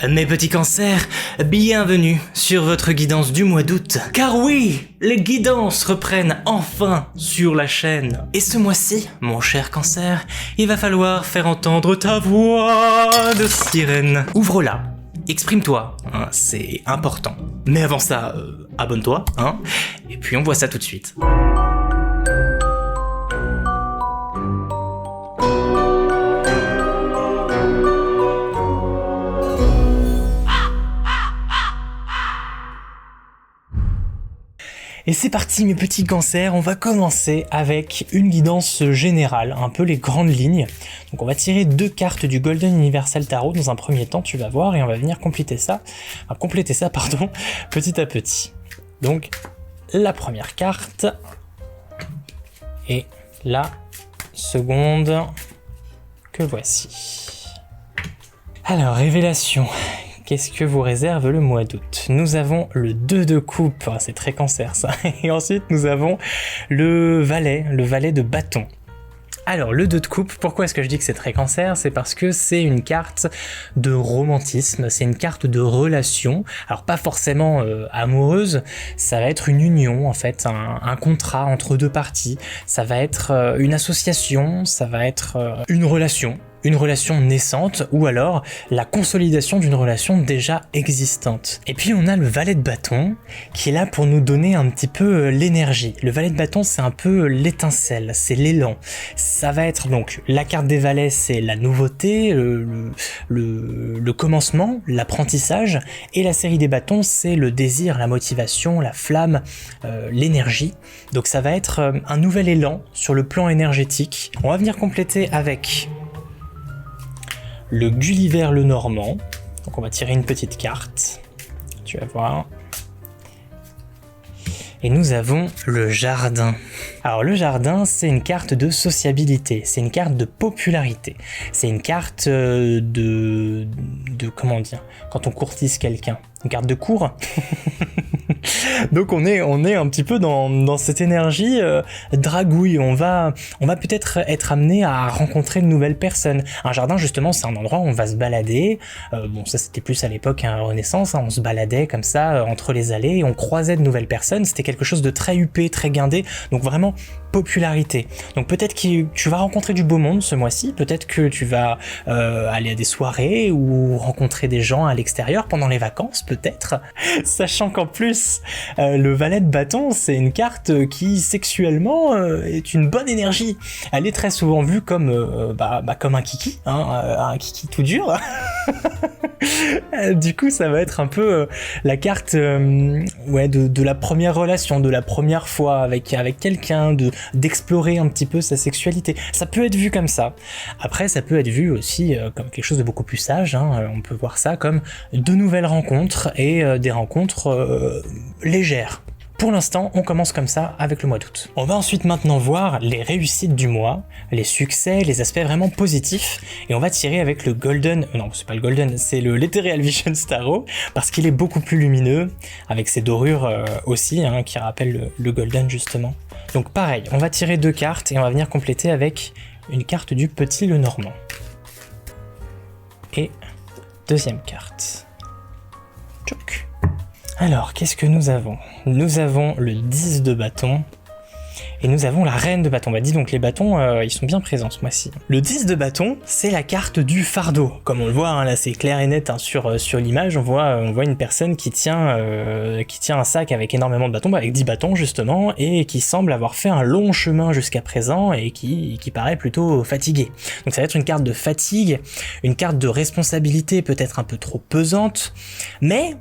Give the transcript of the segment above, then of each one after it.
Mes petits cancers, bienvenue sur votre guidance du mois d'août. Car oui, les guidances reprennent enfin sur la chaîne. Et ce mois-ci, mon cher cancer, il va falloir faire entendre ta voix de sirène. Ouvre-la, exprime-toi, hein, c'est important. Mais avant ça, abonne-toi, hein, et puis on voit ça tout de suite. Et c'est parti mes petits cancers, on va commencer avec une guidance générale, un peu les grandes lignes. Donc on va tirer 2 cartes du Golden Universal Tarot dans un premier temps, tu vas voir, et on va venir compléter ça petit à petit. Donc la première carte et la seconde que voici. Alors, révélation. Qu'est-ce que vous réserve le mois d'août? Nous avons le 2 de coupe, ah, c'est très cancer ça, et ensuite nous avons le valet de bâton. Alors le 2 de coupe, pourquoi est-ce que je dis que c'est très cancer? C'est parce que c'est une carte de romantisme, c'est une carte de relation, alors pas forcément amoureuse, ça va être une union en fait, un contrat entre deux parties, ça va être une association, ça va être une relation naissante, ou alors la consolidation d'une relation déjà existante. Et puis on a le valet de bâton qui est là pour nous donner un petit peu l'énergie. Le valet de bâton, c'est un peu l'étincelle, c'est l'élan. Ça va être donc, la carte des valets, c'est la nouveauté, le commencement, l'apprentissage, et la série des bâtons, c'est le désir, la motivation, la flamme, l'énergie. Donc ça va être un nouvel élan sur le plan énergétique. On va venir compléter avec le Gulliver le Normand, donc on va tirer une petite carte, tu vas voir. Et nous avons le jardin. Alors le jardin, c'est une carte de sociabilité, c'est une carte de popularité, c'est une carte de comment dire, quand on courtise quelqu'un, une carte de cour. Donc on est un petit peu dans cette énergie dragouille, on va peut-être être amené à rencontrer de nouvelles personnes. Un jardin justement, c'est un endroit où on va se balader, bon ça c'était plus à l'époque Renaissance, hein, on se baladait comme ça entre les allées et on croisait de nouvelles personnes, c'était quelque chose de très huppé, très guindé, donc vraiment popularité. Donc peut-être que tu vas rencontrer du beau monde ce mois-ci, peut-être que tu vas aller à des soirées ou rencontrer des gens à l'extérieur pendant les vacances, peut-être, sachant qu'en plus le valet de bâton, c'est une carte qui sexuellement est une bonne énergie. Elle est très souvent vue comme comme un kiki, hein, un kiki tout dur. Du coup ça va être un peu la carte de la première relation, de la première fois avec quelqu'un, d'explorer un petit peu sa sexualité. Ça peut être vu comme ça. Après ça peut être vu aussi comme quelque chose de beaucoup plus sage, hein. On peut voir ça comme de nouvelles rencontres et des rencontres légères. Pour l'instant, on commence comme ça avec le mois d'août. On va ensuite maintenant voir les réussites du mois, les succès, les aspects vraiment positifs, et on va tirer avec le Golden, non c'est pas le Golden, c'est le Ethereal Vision Tarot, parce qu'il est beaucoup plus lumineux, avec ses dorures aussi, hein, qui rappellent le Golden justement. Donc pareil, on va tirer 2 cartes et on va venir compléter avec une carte du Petit le Normand. Et deuxième carte. Tchouk. Alors, qu'est-ce que nous avons? Nous avons le 10 de bâton et nous avons la reine de bâton. Bah dis donc, les bâtons, ils sont bien présents ce mois-ci. Le 10 de bâton, c'est la carte du fardeau. Comme on le voit, hein, là c'est clair et net, hein, sur l'image, on voit une personne qui tient un sac avec énormément de bâtons, avec 10 bâtons justement, et qui semble avoir fait un long chemin jusqu'à présent et qui paraît plutôt fatigué. Donc ça va être une carte de fatigue, une carte de responsabilité peut-être un peu trop pesante, mais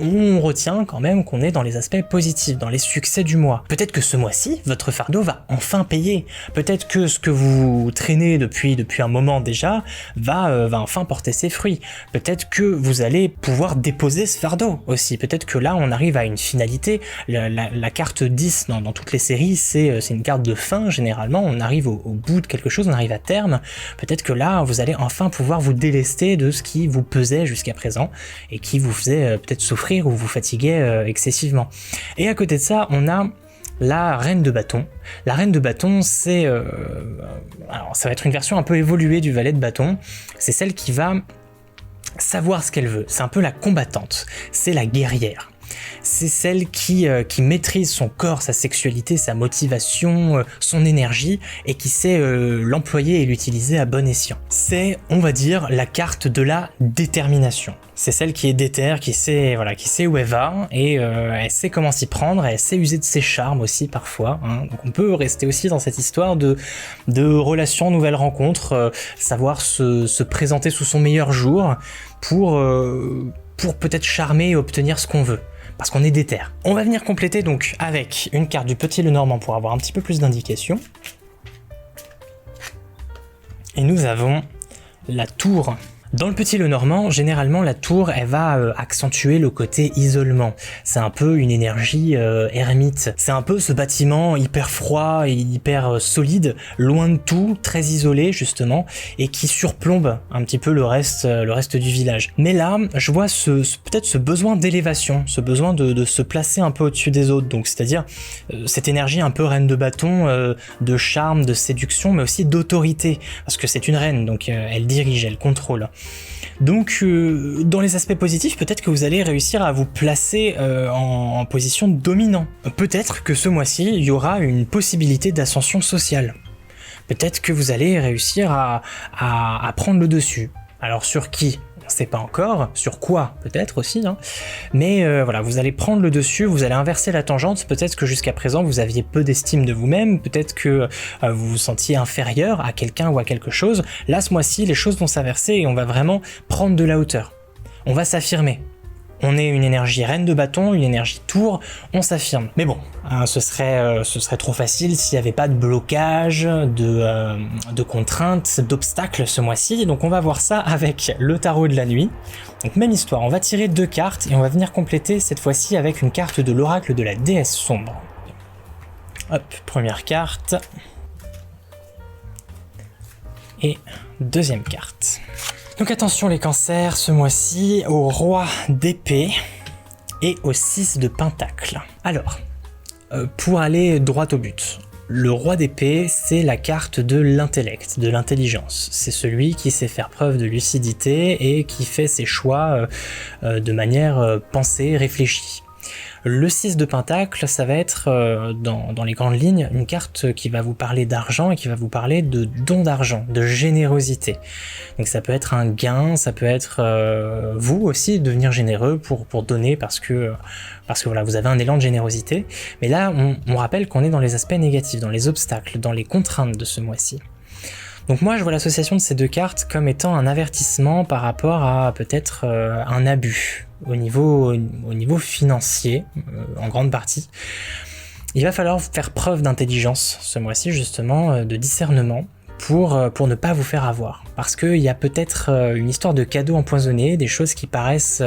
on retient quand même qu'on est dans les aspects positifs, dans les succès du mois. Peut-être que ce mois-ci, votre fardeau va enfin payer. Peut-être que ce que vous traînez depuis un moment déjà va enfin porter ses fruits. Peut-être que vous allez pouvoir déposer ce fardeau aussi. Peut-être que là, on arrive à une finalité. La carte 10 dans toutes les séries, c'est une carte de fin généralement. On arrive au bout de quelque chose, on arrive à terme. Peut-être que là, vous allez enfin pouvoir vous délester de ce qui vous pesait jusqu'à présent et qui vous faisait peut-être souffrir ou vous fatiguait excessivement. Et à côté de ça, on a la reine de bâton. La reine de bâton, c'est... alors ça va être une version un peu évoluée du valet de bâton. C'est celle qui va savoir ce qu'elle veut. C'est un peu la combattante, c'est la guerrière. C'est celle qui maîtrise son corps, sa sexualité, sa motivation, son énergie et qui sait l'employer et l'utiliser à bon escient. C'est, on va dire, la carte de la détermination. C'est celle qui est déter, qui sait où elle va et elle sait comment s'y prendre, elle sait user de ses charmes aussi parfois. Hein. Donc on peut rester aussi dans cette histoire de relations, nouvelles rencontres, savoir se présenter sous son meilleur jour pour peut-être charmer et obtenir ce qu'on veut. Parce qu'on est déter. On va venir compléter donc avec une carte du Petit Lenormand pour avoir un petit peu plus d'indications. Et nous avons la tour. Dans le Petit Lenormand, généralement la tour, elle va accentuer le côté isolement. C'est un peu une énergie ermite. C'est un peu ce bâtiment hyper froid et hyper solide, loin de tout, très isolé justement, et qui surplombe un petit peu le reste du village. Mais là, je vois peut-être ce besoin d'élévation, ce besoin de se placer un peu au-dessus des autres. Donc c'est-à-dire cette énergie un peu reine de bâton, de charme, de séduction, mais aussi d'autorité, parce que c'est une reine, donc elle dirige, elle contrôle. Donc dans les aspects positifs, peut-être que vous allez réussir à vous placer en position dominant. Peut-être que ce mois-ci, il y aura une possibilité d'ascension sociale. Peut-être que vous allez réussir à prendre le dessus. Alors sur qui ? On ne sait pas encore, sur quoi peut-être aussi, hein. Mais voilà, vous allez prendre le dessus, vous allez inverser la tangente, peut-être que jusqu'à présent vous aviez peu d'estime de vous-même, peut-être que vous vous sentiez inférieur à quelqu'un ou à quelque chose. Là ce mois-ci, les choses vont s'inverser et on va vraiment prendre de la hauteur. On va s'affirmer. On est une énergie reine de bâton, une énergie tour, on s'affirme. Mais bon, hein, ce serait trop facile s'il n'y avait pas de blocage, de contraintes, d'obstacles ce mois-ci. Donc on va voir ça avec le tarot de la nuit. Donc même histoire, on va tirer 2 cartes et on va venir compléter cette fois-ci avec une carte de l'oracle de la déesse sombre. Hop, première carte. Et deuxième carte. Donc attention les cancers, ce mois-ci, au roi d'épée et au 6 de pentacle. Alors, pour aller droit au but, le roi d'épée, c'est la carte de l'intellect, de l'intelligence. C'est celui qui sait faire preuve de lucidité et qui fait ses choix de manière pensée, réfléchie. Le 6 de pentacle, ça va être, dans les grandes lignes, une carte qui va vous parler d'argent et qui va vous parler de don d'argent, de générosité. Donc ça peut être un gain, ça peut être vous aussi devenir généreux pour donner parce que voilà, vous avez un élan de générosité. Mais là, on rappelle qu'on est dans les aspects négatifs, dans les obstacles, dans les contraintes de ce mois-ci. Donc moi je vois l'association de ces 2 cartes comme étant un avertissement par rapport à peut-être un abus au niveau financier, en grande partie. Il va falloir faire preuve d'intelligence ce mois-ci justement, de discernement, pour ne pas vous faire avoir. Parce qu'il y a peut-être une histoire de cadeaux empoisonnés, des choses qui paraissent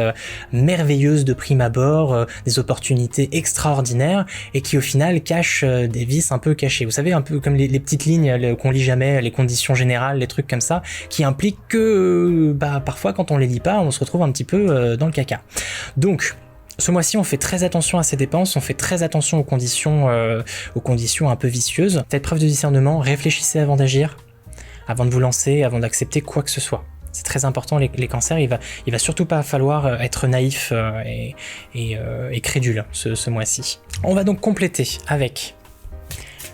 merveilleuses de prime abord, des opportunités extraordinaires, et qui au final cachent des vices un peu cachés. Vous savez, un peu comme les petites lignes qu'on lit jamais, les conditions générales, les trucs comme ça, qui impliquent que parfois quand on les lit pas, on se retrouve un petit peu dans le caca. Donc, ce mois-ci, on fait très attention à ses dépenses, on fait très attention aux conditions un peu vicieuses. Faites preuve de discernement, réfléchissez avant d'agir, avant de vous lancer, avant d'accepter quoi que ce soit. C'est très important, les cancers, il va surtout pas falloir être naïf et crédule ce mois-ci. On va donc compléter avec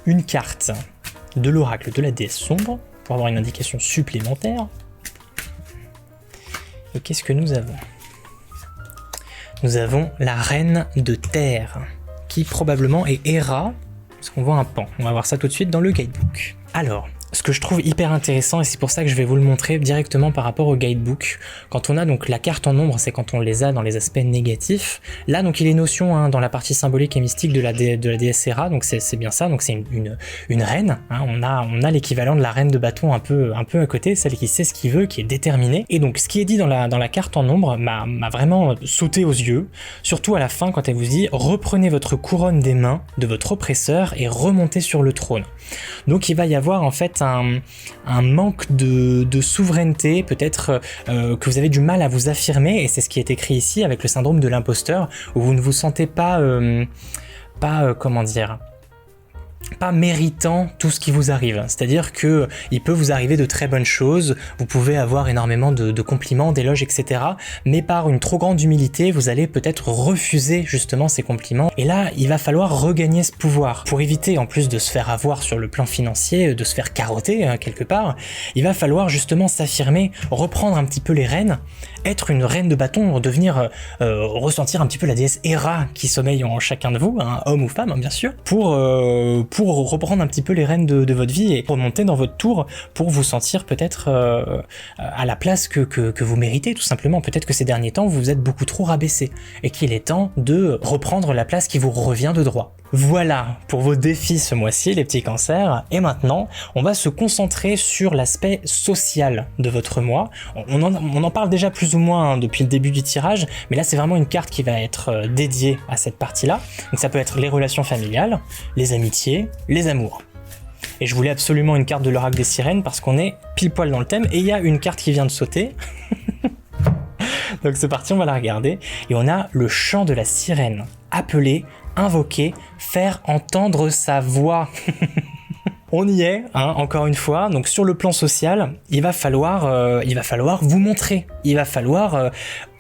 une carte de l'oracle de la déesse sombre, pour avoir une indication supplémentaire. Et qu'est-ce que nous avons ? Nous avons la reine de terre, qui probablement est Héra, parce qu'on voit un pan. On va voir ça tout de suite dans le guidebook. Alors, ce que je trouve hyper intéressant, et c'est pour ça que je vais vous le montrer directement par rapport au guidebook, quand on a donc la carte en ombre, c'est quand on les a dans les aspects négatifs. Là, donc il est notion dans la partie symbolique et mystique de la déesse Héra, donc c'est bien ça, donc c'est une reine, hein, on a l'équivalent de la reine de bâton un peu à côté, celle qui sait ce qu'il veut, qui est déterminée. Et donc ce qui est dit dans la carte en ombre m'a vraiment sauté aux yeux, surtout à la fin quand elle vous dit « Reprenez votre couronne des mains de votre oppresseur et remontez sur le trône ». Donc il va y avoir en fait un manque de souveraineté, peut-être que vous avez du mal à vous affirmer, et c'est ce qui est écrit ici avec le syndrome de l'imposteur, où vous ne vous sentez pas, comment dire, pas méritant tout ce qui vous arrive. C'est-à-dire que il peut vous arriver de très bonnes choses, vous pouvez avoir énormément de compliments, d'éloges, etc. Mais par une trop grande humilité, vous allez peut-être refuser justement ces compliments. Et là, il va falloir regagner ce pouvoir. Pour éviter, en plus de se faire avoir sur le plan financier, de se faire carotter quelque part, il va falloir justement s'affirmer, reprendre un petit peu les rênes, être une reine de bâton, devenir ressentir un petit peu la déesse Héra qui sommeille en chacun de vous, homme ou femme bien sûr, pour reprendre un petit peu les rênes de votre vie et remonter dans votre tour pour vous sentir peut-être à la place que vous méritez tout simplement. Peut-être que ces derniers temps vous vous êtes beaucoup trop rabaissé et qu'il est temps de reprendre la place qui vous revient de droit. Voilà pour vos défis ce mois-ci les petits cancers, et maintenant on va se concentrer sur l'aspect social de votre mois. On en parle déjà plus ou moins depuis le début du tirage, mais là c'est vraiment une carte qui va être dédiée à cette partie-là. Donc ça peut être les relations familiales, les amitiés, les amours. Et je voulais absolument une carte de l'oracle des sirènes parce qu'on est pile poil dans le thème, et il y a une carte qui vient de sauter. Donc c'est parti, on va la regarder, et on a le chant de la sirène. Appeler, invoquer, faire entendre sa voix. On y est, encore une fois. Donc sur le plan social, il va falloir vous montrer, il va falloir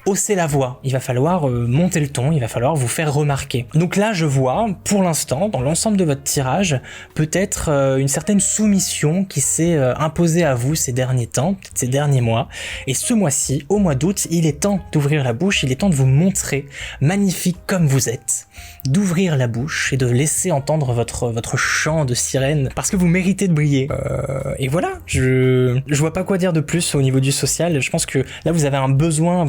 hausser la voix, il va falloir monter le ton, il va falloir vous faire remarquer. Donc là, je vois, pour l'instant, dans l'ensemble de votre tirage, peut-être une certaine soumission qui s'est imposée à vous ces derniers temps, peut-être ces derniers mois. Et ce mois-ci, au mois d'août, il est temps d'ouvrir la bouche, il est temps de vous montrer, magnifique comme vous êtes, d'ouvrir la bouche et de laisser entendre votre chant de sirène, parce que vous méritez de briller. Et voilà, je vois pas quoi dire de plus au niveau du social. Je pense que là, vous avez un besoin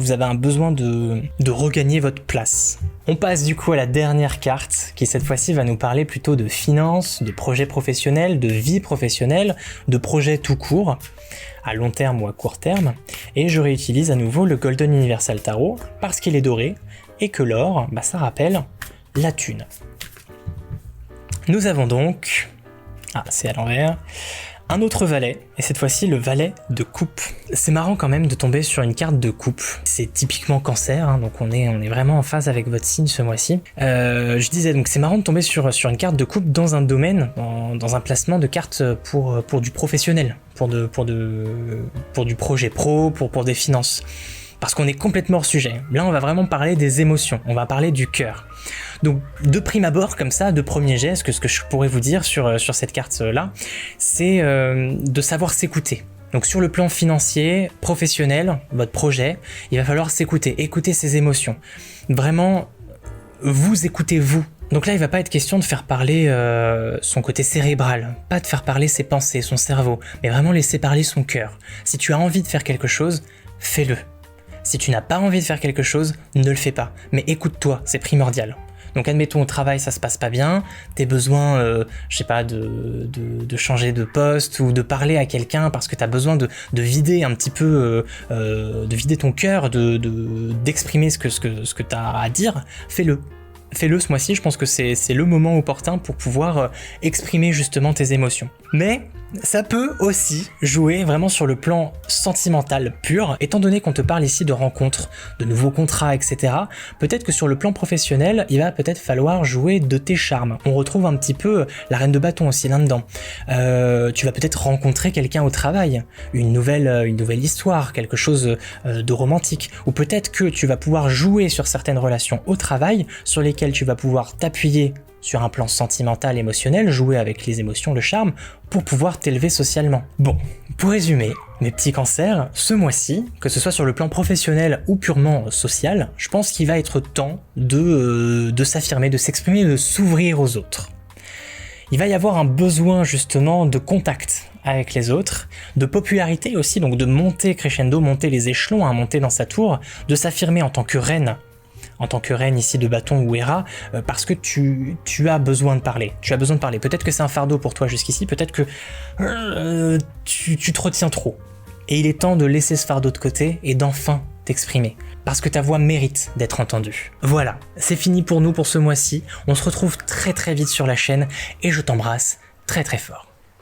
de regagner votre place. On passe du coup à la dernière carte qui cette fois-ci va nous parler plutôt de finances, de projets professionnels, de vie professionnelle, de projets tout court, à long terme ou à court terme. Et je réutilise à nouveau le Golden Universal Tarot parce qu'il est doré et que l'or, ça rappelle la thune. Nous avons donc... c'est à l'envers. Un autre valet, et cette fois-ci le valet de coupe. C'est marrant quand même de tomber sur une carte de coupe. C'est typiquement cancer, donc on est vraiment en phase avec votre signe ce mois-ci. Je disais donc c'est marrant de tomber sur une carte de coupe dans un domaine, dans un placement de cartes pour du professionnel, pour du projet pro, pour des finances. Parce qu'on est complètement hors sujet. Là, on va vraiment parler des émotions, on va parler du cœur. Donc, de prime abord, comme ça, de premier jet, ce que je pourrais vous dire sur cette carte-là, c'est de savoir s'écouter. Donc, sur le plan financier, professionnel, votre projet, il va falloir s'écouter, écouter ses émotions. Vraiment, vous écoutez vous. Donc là, il va pas être question de faire parler son côté cérébral, pas de faire parler ses pensées, son cerveau, mais vraiment laisser parler son cœur. Si tu as envie de faire quelque chose, fais-le. Si tu n'as pas envie de faire quelque chose, ne le fais pas. Mais écoute-toi, c'est primordial. Donc admettons au travail ça se passe pas bien, t'as besoin, de changer de poste ou de parler à quelqu'un parce que t'as besoin de vider un petit peu, de vider ton cœur, d'exprimer ce que t'as à dire, fais-le. Fais-le ce mois-ci, je pense que c'est le moment opportun pour pouvoir exprimer justement tes émotions. Mais ça peut aussi jouer vraiment sur le plan sentimental pur, étant donné qu'on te parle ici de rencontres, de nouveaux contrats, etc. Peut-être que sur le plan professionnel, il va peut-être falloir jouer de tes charmes. On retrouve un petit peu la reine de bâton aussi là-dedans. Tu vas peut-être rencontrer quelqu'un au travail, une nouvelle histoire, quelque chose de romantique. Ou peut-être que tu vas pouvoir jouer sur certaines relations au travail, sur lesquelles tu vas pouvoir t'appuyer sur un plan sentimental, émotionnel, jouer avec les émotions, le charme, pour pouvoir t'élever socialement. Bon, pour résumer, mes petits cancers, ce mois-ci, que ce soit sur le plan professionnel ou purement social, je pense qu'il va être temps de s'affirmer, de s'exprimer, de s'ouvrir aux autres. Il va y avoir un besoin justement de contact avec les autres, de popularité aussi, donc de monter crescendo, monter les échelons, monter dans sa tour, de s'affirmer en tant que reine ici de bâton ou Héra, parce que tu as besoin de parler. Tu as besoin de parler. Peut-être que c'est un fardeau pour toi jusqu'ici, peut-être que tu te retiens trop. Et il est temps de laisser ce fardeau de côté et d'enfin t'exprimer. Parce que ta voix mérite d'être entendue. Voilà, c'est fini pour nous pour ce mois-ci. On se retrouve très très vite sur la chaîne et je t'embrasse très très fort.